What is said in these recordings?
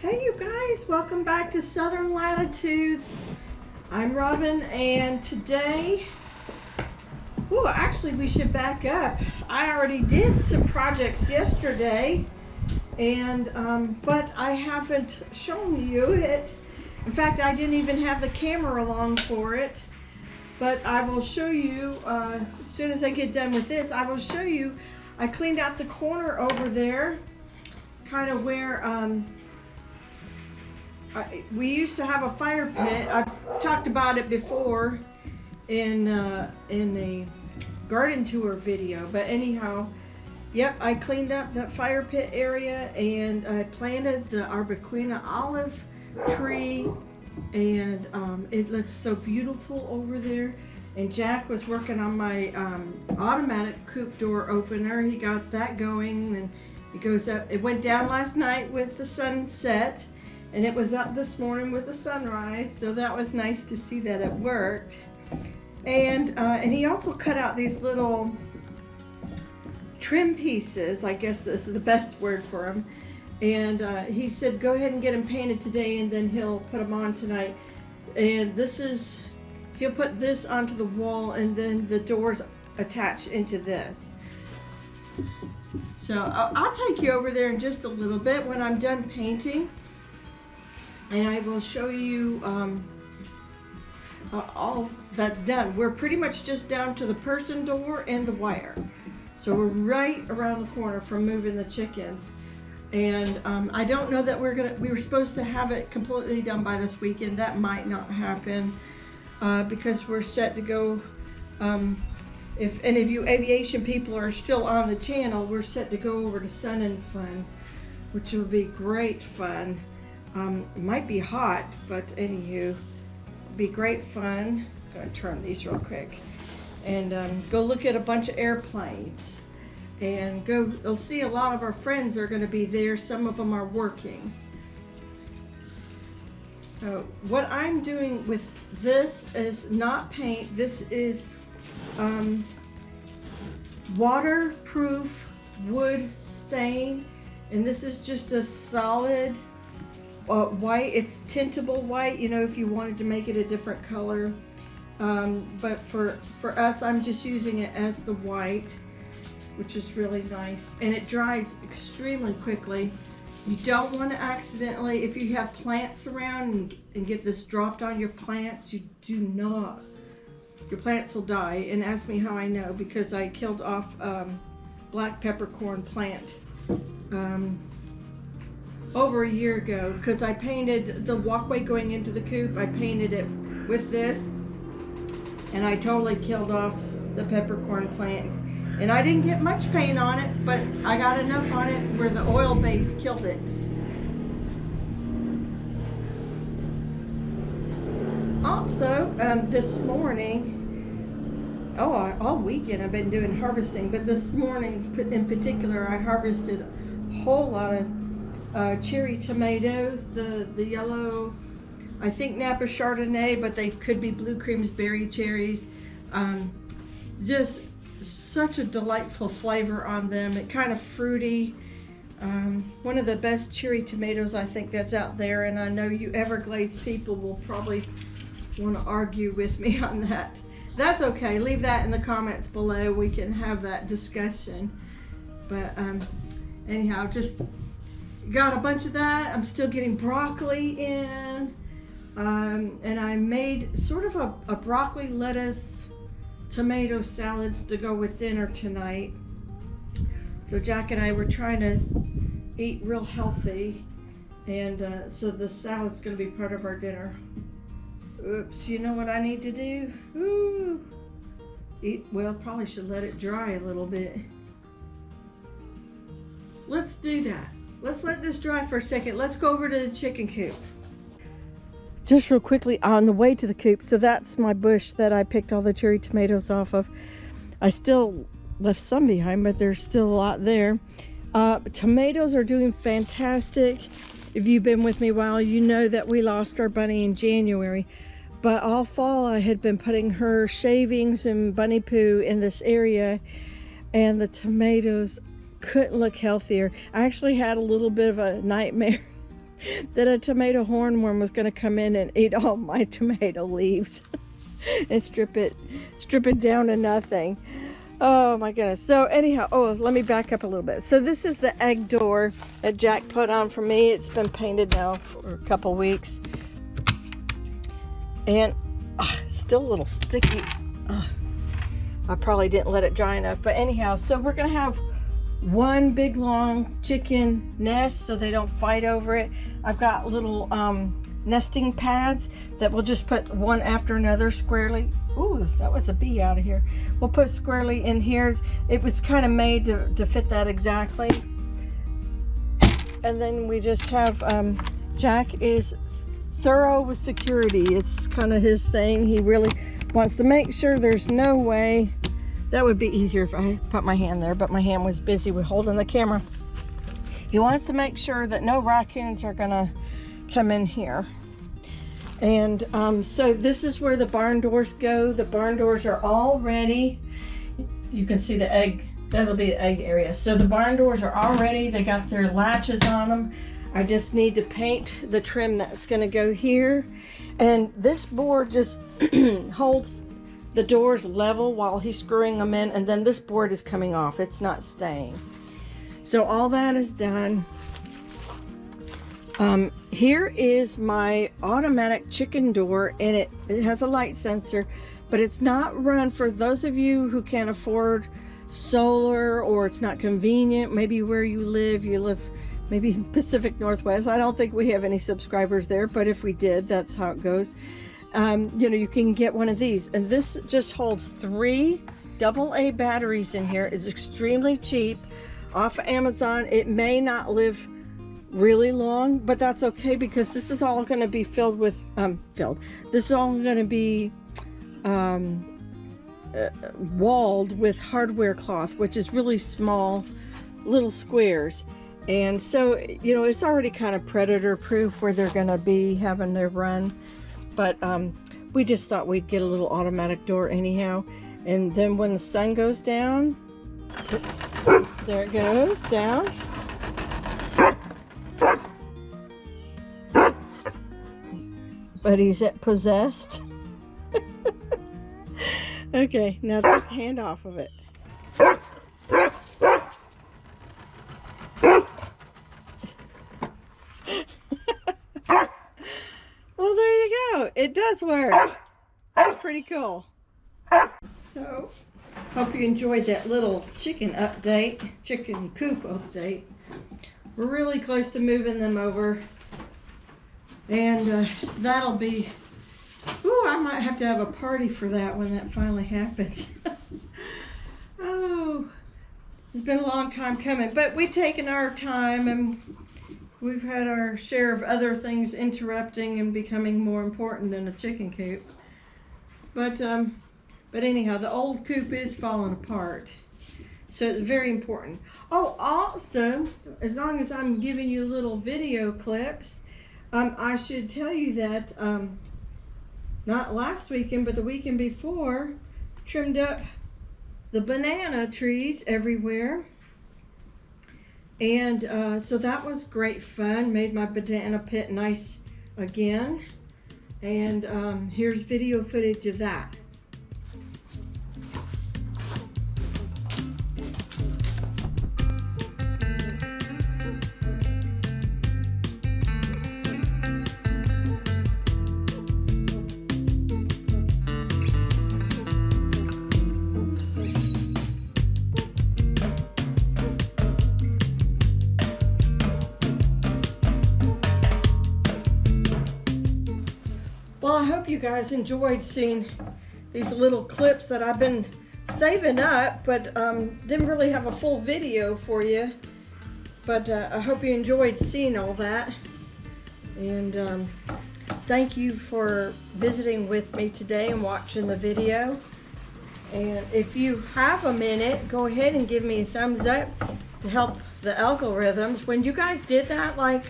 Hey you guys, welcome back to Southern Latitudes. I'm Robin, and today, actually we should back up. I already did some projects yesterday, and but I haven't shown you it. In fact, I didn't even have the camera along for it, but I will show you as soon as I get done with this. I will show you, I cleaned out the corner over there, kind of where we used to have a fire pit. I've talked about it before in a garden tour video, but anyhow, yep, I cleaned up that fire pit area, and I planted the Arbequina olive tree, and it looks so beautiful over there. And Jack was working on my automatic coop door opener. He got that going, and it goes up. It went down last night with the sunset, and it was up this morning with the sunrise, so that was nice to see that it worked. And he also cut out these little trim pieces. I guess this is the best word for them. And he said go ahead and get them painted today, and then he'll put them on tonight. And this is, he'll put this onto the wall, and then the doors attach into this. So I'll take you over there in just a little bit when I'm done painting, and I will show you all that's done. We're pretty much just down to the person door and the wire. So we're right around the corner from moving the chickens. And I don't know that we were supposed to have it completely done by this weekend. That might not happen because we're set to go, if any of you aviation people are still on the channel, we're set to go over to Sun and Fun, which will be great fun. It might be hot, but anywho, it'll be great fun. I'm gonna turn these real quick, and go look at a bunch of airplanes, and you'll see a lot of our friends are gonna be there. Some of them are working. So what I'm doing with this is not paint. This is waterproof wood stain, and this is just a solid white. It's tintable white, you know, if you wanted to make it a different color. But for us, I'm just using it as the white, which is really nice. And it dries extremely quickly. You don't want to accidentally, if you have plants around and get this dropped on your plants, you do not. Your plants will die. And ask me how I know, because I killed off black peppercorn plant over a year ago, because I painted the walkway going into the coop. I painted it with this, and I totally killed off the peppercorn plant. And I didn't get much paint on it, but I got enough on it where the oil base killed it. Also, this morning, all weekend I've been doing harvesting, but this morning in particular, I harvested a whole lot of cherry tomatoes, the yellow, I think Napa Chardonnay, but they could be Blue Cream's berry cherries. Just such a delightful flavor on them. It kind of fruity. One of the best cherry tomatoes I think that's out there, and I know you Everglades people will probably want to argue with me on that. That's okay, leave that in the comments below. We can have that discussion. But anyhow, just got a bunch of that. I'm still getting broccoli in, and I made sort of a broccoli lettuce tomato salad to go with dinner tonight. So Jack and I were trying to eat real healthy, and so the salad's going to be part of our dinner. Oops, you know what I need to do? Well, probably should let it dry a little bit. Let's do that. Let's let this dry for a second. Let's go over to the chicken coop. Just real quickly, on the way to the coop, so that's my bush that I picked all the cherry tomatoes off of. I still left some behind, but there's still a lot there. Tomatoes are doing fantastic. If you've been with me a while, you know that we lost our bunny in January. But all fall I had been putting her shavings and bunny poo in this area, and the tomatoes couldn't look healthier. I actually had a little bit of a nightmare that a tomato hornworm was going to come in and eat all my tomato leaves and strip it down to nothing. Oh my goodness. So anyhow, oh, let me back up a little bit. So this is the egg door that Jack put on for me. It's been painted now for a couple weeks. And it's still a little sticky. I probably didn't let it dry enough. But anyhow, so we're going to have one big long chicken nest so they don't fight over it. I've got little nesting pads that we'll just put one after another squarely. Ooh, that was a bee out of here. We'll put squarely in here. It was kind of made to fit that exactly. And then we just have, Jack is thorough with security. It's kind of his thing. He really wants to make sure there's no way. That would be easier if I put my hand there, but my hand was busy with holding the camera. He wants to make sure that no raccoons are gonna come in here. And so this is where the barn doors go. The barn doors are all ready. You can see the egg, that'll be the egg area. So the barn doors are all ready. They got their latches on them. I just need to paint the trim that's gonna go here. And this board just holds the doors level while he's screwing them in, and then this board is coming off. It's not staying. So all that is done. Here is my automatic chicken door, and it has a light sensor, but it's not run for those of you who can't afford solar, or it's not convenient. Maybe where you live maybe in Pacific Northwest. I don't think we have any subscribers there, but if we did, that's how it goes. You know, you can get one of these, and this just holds 3 AA batteries in here. It's extremely cheap off of Amazon. It may not live really long, but that's okay, because this is all going to be filled with this is all going to be walled with hardware cloth, which is really small little squares. And so, you know, it's already kind of predator proof where they're going to be having their run. But we just thought we'd get a little automatic door anyhow. And then when the sun goes down, there it goes down. But he's possessed. Okay, now take the hand off of it. Well, there you go. It does work. That's pretty cool. So, hope you enjoyed that little chicken coop update. We're really close to moving them over. And that'll be, ooh, I might have to have a party for that when that finally happens. Oh, it's been a long time coming, but we've taken our time, and we've had our share of other things interrupting and becoming more important than a chicken coop. But anyhow, the old coop is falling apart. So it's very important. Oh, also, as long as I'm giving you little video clips, I should tell you that not last weekend, but the weekend before, trimmed up the banana trees everywhere. And so that was great fun. Made my banana pit nice again. And here's video footage of that. Well, I hope you guys enjoyed seeing these little clips that I've been saving up, but didn't really have a full video for you. But I hope you enjoyed seeing all that. And thank you for visiting with me today and watching the video. And if you have a minute, go ahead and give me a thumbs up to help the algorithms. When you guys did that, like,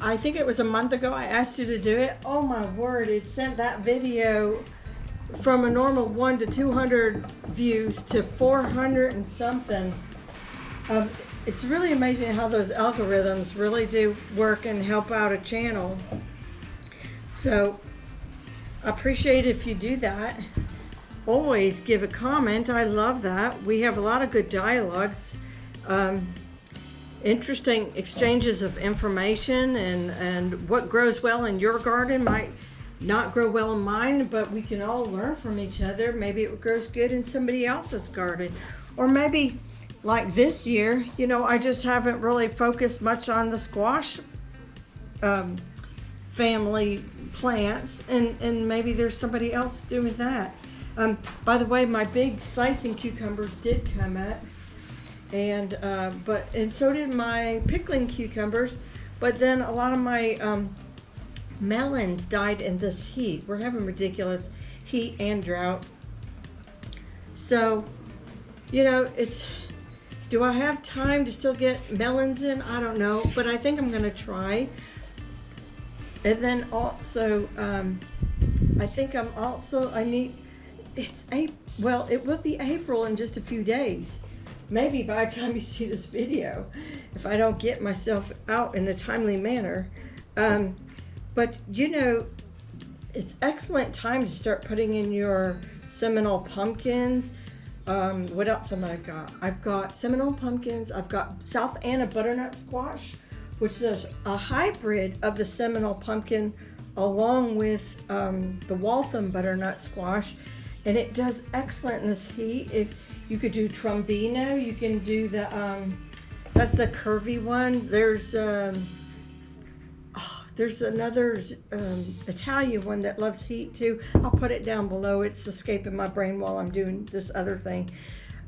I think it was a month ago, I asked you to do it. Oh my word, it sent that video from a normal 1 to 200 views to 400 and something. It's really amazing how those algorithms really do work and help out a channel. So I appreciate if you do that. Always give a comment. I love that. We have a lot of good dialogues, interesting exchanges of information, and what grows well in your garden might not grow well in mine, but we can all learn from each other. Maybe it grows good in somebody else's garden, or maybe like this year, you know, I just haven't really focused much on the squash family plants, and maybe there's somebody else doing that. By the way, my big slicing cucumbers did come up, and so did my pickling cucumbers, but then a lot of my melons died in this heat. We're having ridiculous heat and drought. So, you know, do I have time to still get melons in? I don't know, but I think I'm gonna try. And then also, I think it will be April in just a few days. Maybe by the time you see this video, if I don't get myself out in a timely manner. But you know, it's excellent time to start putting in your Seminole pumpkins. What else have I got? I've got Seminole pumpkins. I've got South Anna butternut squash, which is a hybrid of the Seminole pumpkin along with the Waltham butternut squash, and it does excellent in this heat. If you could do Trombino, you can do the that's the curvy one. There's another Italian one that loves heat too. I'll put it down below. It's escaping my brain while I'm doing this other thing.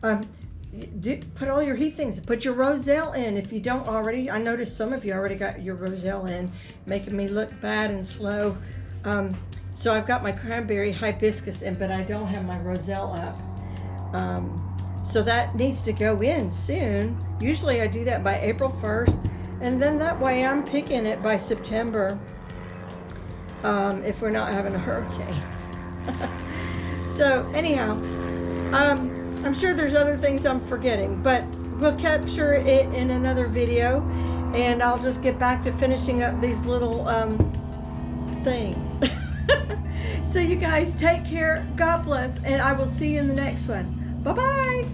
Put all your heat things. Put your roselle in if you don't already. I noticed some of you already got your roselle in, making me look bad and slow. So I've got my cranberry hibiscus in, but I don't have my roselle up. So that needs to go in soon. Usually I do that by April 1st. And then that way I'm picking it by September, if we're not having a hurricane. So anyhow, I'm sure there's other things I'm forgetting, but we'll capture it in another video, and I'll just get back to finishing up these little things. So you guys take care, God bless, and I will see you in the next one. Bye-bye.